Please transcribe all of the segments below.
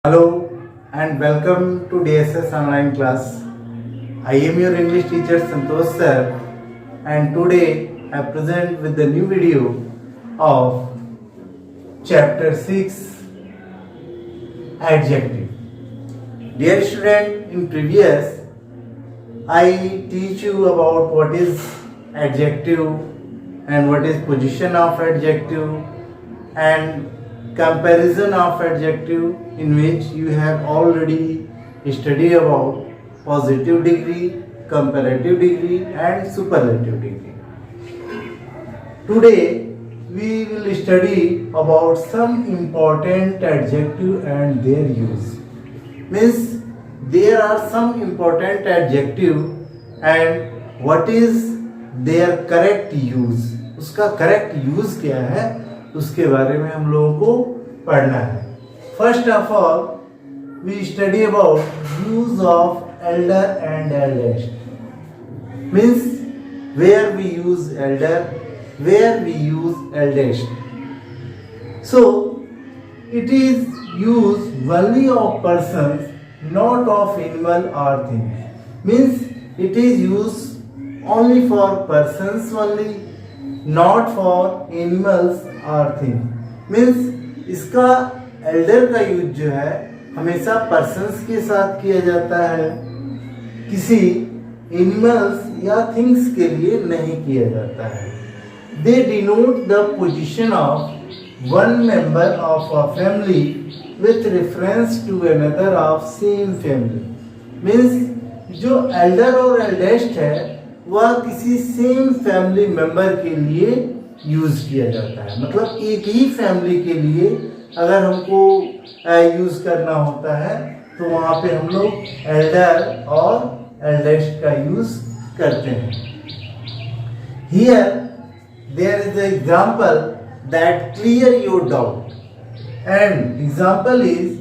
Hello and welcome to DSS online class. I am your English teacher Santosh sir, and today I present with the new video of chapter 6 adjective. Dear student, in previous I teach you about what is adjective and what is position of adjective and comparison of adjective, in which you have already studied about positive degree, comparative degree and superlative degree. Today we will study about some important adjective and their use. Means there are some important adjective and what is their correct use. उसका correct use क्या है उसके बारे में हम लोगों को पढ़ना है. First of all, we study about use of elder and eldest. Means where we use elder, where we use eldest. So it is used only of persons, not of animal or things. Means it is used only for persons only, not for animals or things. Means इसका Elder का use जो है हमेशा persons के साथ किया जाता है, किसी एनिमल्स या थिंग्स के लिए नहीं किया जाता है. They denote the position of one member of a family with reference to another of same family. Means जो एल्डर और एल्डेस्ट है वह किसी सेम फैमिली मेंबर के लिए यूज किया जाता है. मतलब एक ही फैमिली के लिए अगर हमको यूज करना होता है तो वहाँ पे हम लोग एल्डर और एल्डेस्ट का यूज करते हैं. Here there is a example that clear your doubt and example is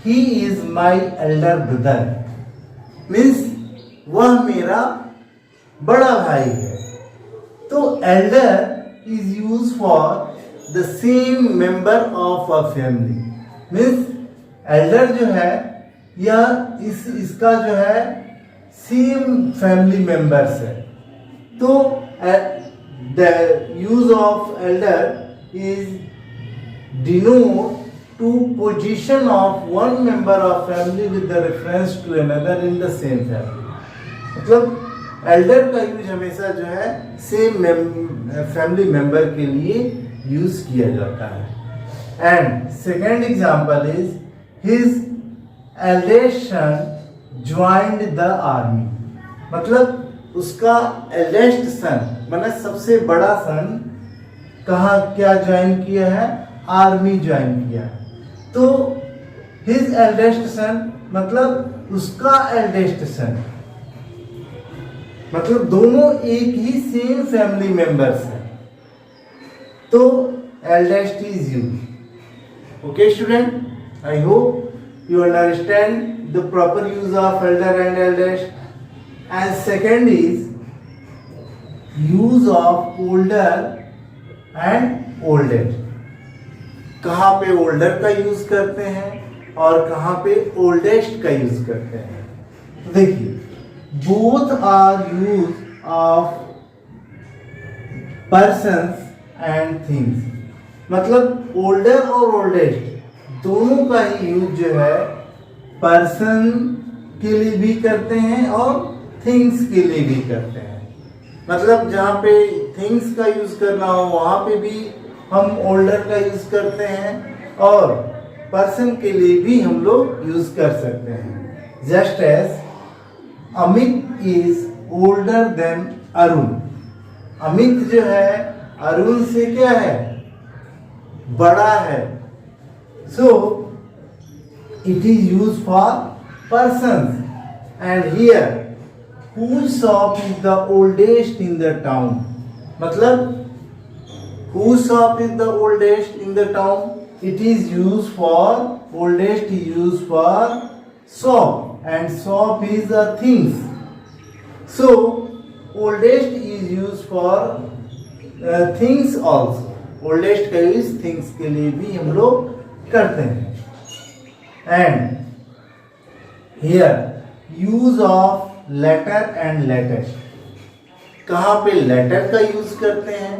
he is my elder brother. Means वह मेरा बड़ा भाई है. तो elder is used for the same member of a family. Means elder जो है यह इसका जो है same family members है. तो the use of elder is denote to position of one member of family with the reference to another in the same family. मतलब Elder का यूज हमेशा जो है सेम फैमिली मेंबर के लिए यूज किया जाता है. And second example is his eldest son joined the army. मतलब उसका एल्डेस्ट सन मतलब सबसे बड़ा सन कहाँ क्या ज्वाइन किया है, आर्मी ज्वाइन किया है. तो हिज एल्डेस्ट सन मतलब उसका एल्डेस्ट सन, मतलब दोनों एक ही सेम फैमिली मेंबर्स हैं. तो eldest is use. Okay student, I hope you understand the proper use of Elder and eldest. And second is use of older and oldest. कहाँ पे older का यूज करते हैं और कहाँ पे ओल्डेस्ट का यूज करते हैं. देखिए, both are used of persons and things. मतलब older और oldest दोनों का ही यूज जो है पर्सन के लिए भी करते हैं और थिंग्स के लिए भी करते हैं. मतलब जहाँ पे थिंग्स का यूज करना हो वहाँ पे भी हम ओल्डर का यूज करते हैं और पर्सन के लिए भी हम लोग यूज कर सकते हैं. Just as Amit is older than Arun. Amit जो है अरुण से क्या है, बड़ा है. So it is use for persons. And here whose shop is the oldest in the town. मतलब whose shop is the oldest in the town, it is used for oldest is used for shop. And shop is the things. So oldest is used for things also. oldest का use things के लिए भी हम लोग करते हैं. And here use of letter and latest, कहाँ पे लेटर का यूज करते हैं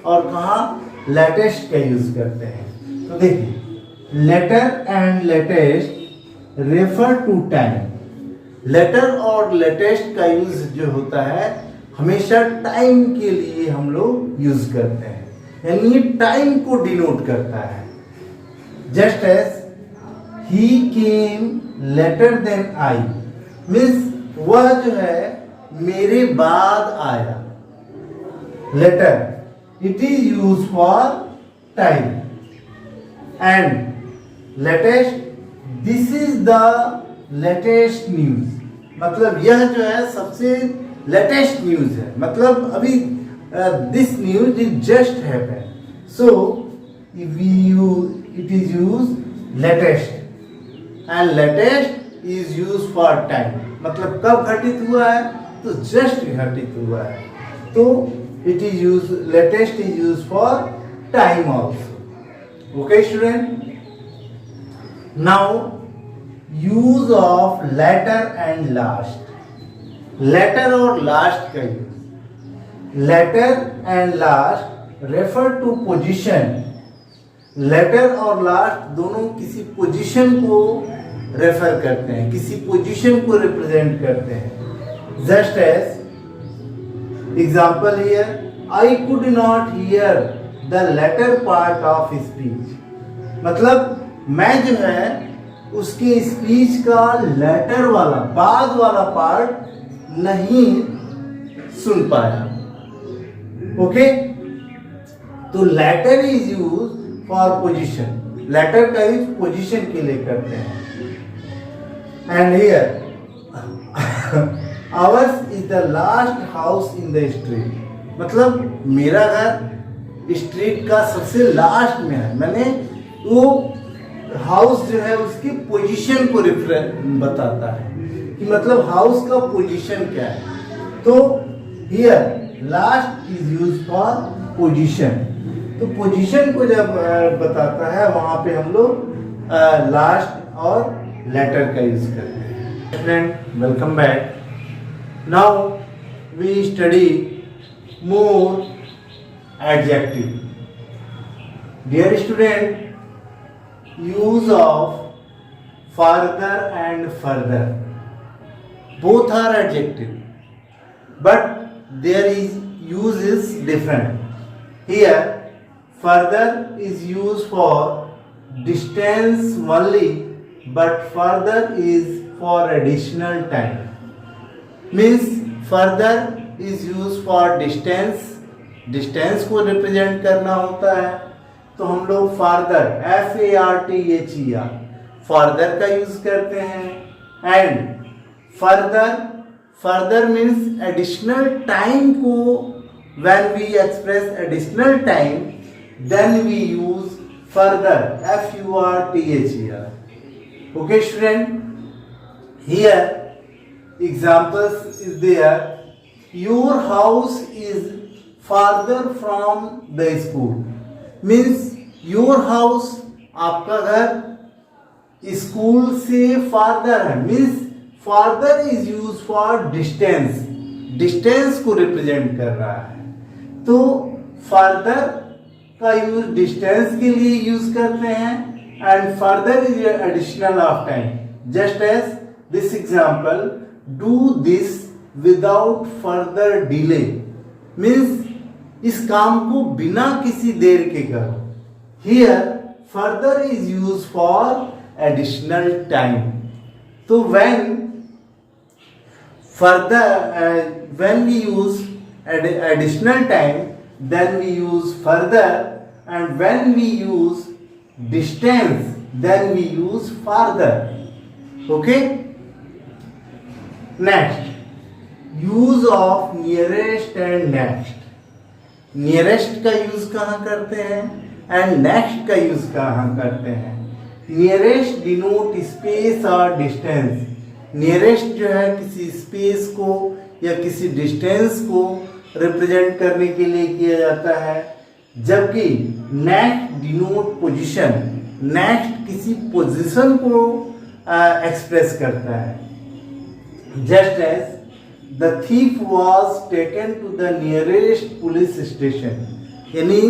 और कहाँ लेटेस्ट का यूज करते हैं। तो देखिए later and latest refer to time, later और लेटेस्ट का यूज जो होता है हमेशा टाइम के लिए हम लोग यूज करते हैं, यानी टाइम को डिनोट करता है। Just as he came later than I, means वह जो है मेरे बाद आया। Later it is use for time and latest this is the latest news, मतलब यह जो है सबसे लेटेस्ट न्यूज है, मतलब अभी this news is just happened, so it is use latest and latest is use for time, मतलब कब घटित हुआ है तो जस्ट घटित हुआ है, तो it is use latest is use for time also. Okay student, now use of letter and last, latter और लास्ट का use. Latter and last refer to position, latter और लास्ट दोनों किसी पोजीशन को रेफर करते हैं, किसी पोजीशन को रिप्रेजेंट करते हैं। Just as example here, I could not hear the latter part of speech, मतलब मैं जो है उसके स्पीच का लेटर वाला बाद वाला पार्ट नहीं सुन पाया। ओके, तो latter is use for position, latter का यूज पोजीशन के लिए करते हैं। And here ours is the last house in the street, मतलब मेरा घर स्ट्रीट का सबसे लास्ट में है, मैंने वो हाउस जो है उसकी पोजीशन को बताता है कि मतलब हाउस का पोजीशन क्या है। तो here last is use for position, तो पोजीशन को जब बताता है वहां पे हम लोग लास्ट और लेटर का यूज करते हैं। Friend, welcome back. Now we study more adjective. Dear student, use of further and further, both are adjective but their use is different। Here further is used for distance only, but further is for additional time, means further is used for distance, distance को represent करना होता है, तो हम लोग farther FARTHER farther का use करते हैं। And further means additional time को, when we express additional time then we use further FURTHER। Okay student, here examples is there, your house is farther from the school, means your house आपका घर school से farther है, means farther is use for distance, distance को represent कर रहा है। तो farther का यूज डिस्टेंस के लिए यूज करते हैं and further is additional of time. Just as this example, do this without further delay, means इस काम को बिना किसी देर के करो। Here further is use for additional time. तो when we use additional time then we use further, and when we use distance then we use further. Okay, next, use of nearest and next. Nearest का use कहाँ करते हैं and next का use कहाँ करते हैं। Nearest denote space और distance, nearest जो है किसी स्पेस को या किसी डिस्टेंस को रिप्रेजेंट करने के लिए किया जाता है, जबकि नेक्स्ट डिनोट पोजीशन, नेक्स्ट किसी पोजीशन को एक्सप्रेस करता है। Just as the thief was taken to the nearest police station, यानी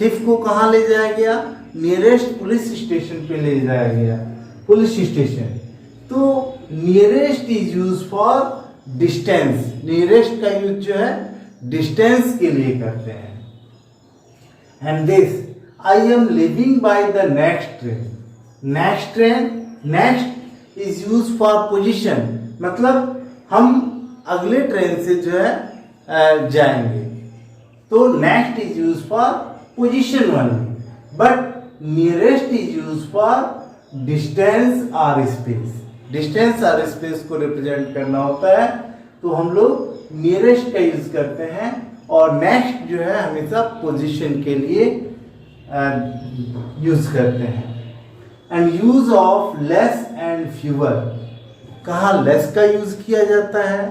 थीफ को कहाँ ले जाया गया? नियरेस्ट पुलिस स्टेशन पे ले जाया गया, पुलिस स्टेशन। तो nearest is use for distance, nearest का यूज जो है डिस्टेंस के लिए करते हैं। And this I am living by the next train, next train, next is use for position, मतलब हम अगले ट्रेन से जो है जाएंगे, तो next is use for position only, but nearest is use for distance और स्पेस। डिस्टेंस और स्पेस को रिप्रेजेंट करना होता है तो हम लोग नियरेस्ट का यूज करते हैं, और नेक्स्ट जो है हमेशा पोजीशन के लिए यूज करते हैं। And use of less and fewer, कहाँ लेस का यूज किया जाता है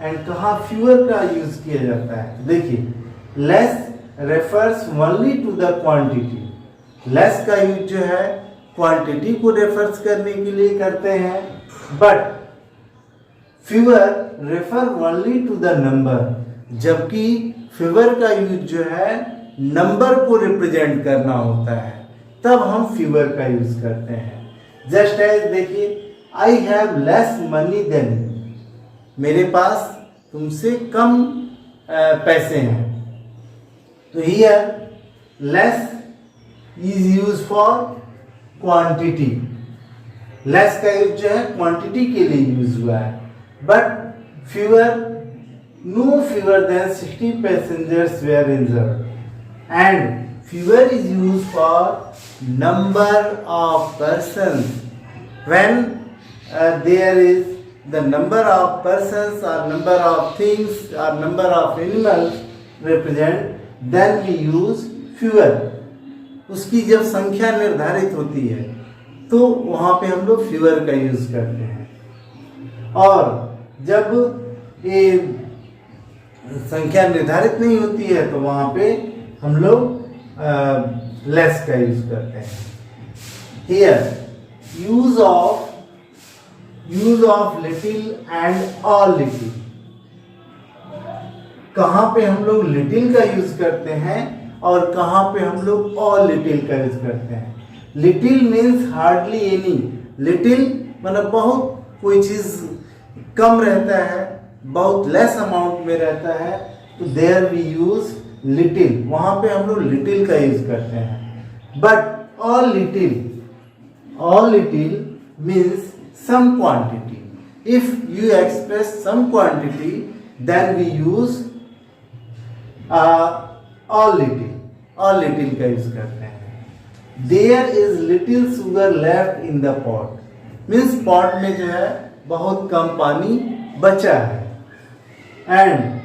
एंड कहाँ फ्यूअर का यूज किया जाता है। देखिए, less refers only to the quantity, less का यूज जो है क्वांटिटी को रेफर्स करने के लिए करते हैं, but fewer refer only to the number, जबकि फ्यूअर का यूज जो है नंबर को रिप्रेजेंट करना होता है, तब हम फ्यूअर का यूज करते हैं। जस्ट एज देखिए, I have less money than, मेरे पास तुमसे कम पैसे हैं, तो here less is use for quantity, less का यूज जो है क्वांटिटी के लिए यूज हुआ है, but fewer, no fewer than 60 passengers were injured, and fewer is used for number of persons when there is the number of persons or number of things or number of animals represent, then we use fewer। उसकी जब संख्या निर्धारित होती है तो वहाँ पे हम लोग fewer का यूज करते हैं, और जब ये संख्या निर्धारित नहीं होती है तो वहाँ पे हम लोग लेस का यूज करते हैं। Here use of little and all little, कहाँ पे हम लोग लिटिल का यूज करते हैं और कहाँ पे हम लोग ऑल लिटिल का यूज करते हैं। Little means hardly any, little मतलब बहुत कोई चीज कम रहता है, बहुत लेस अमाउंट में रहता है, तो देयर वी यूज लिटिल, वहां पे हम लोग लिटिल का यूज करते हैं। But all little means some quantity, if you express some quantity then we use all little का यूज करते हैं। There is little sugar left in the pot, means pot में जो है बहुत कम पानी बचा है। And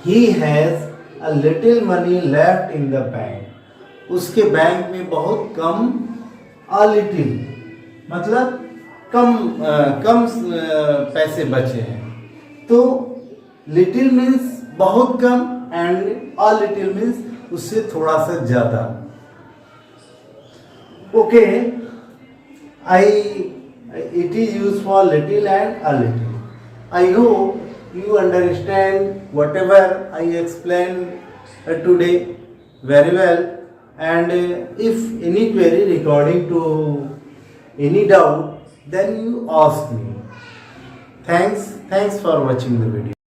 he has a little money left in the bank, उसके बैंक में बहुत कम, a little मतलब कम पैसे बचे हैं, तो little means बहुत कम and a little means उससे थोड़ा सा ज्यादा। Okay, it is used for little and a little। I hope you understand whatever I explained today very well, and if any query regarding to any doubt then you ask me. Thanks for watching the video.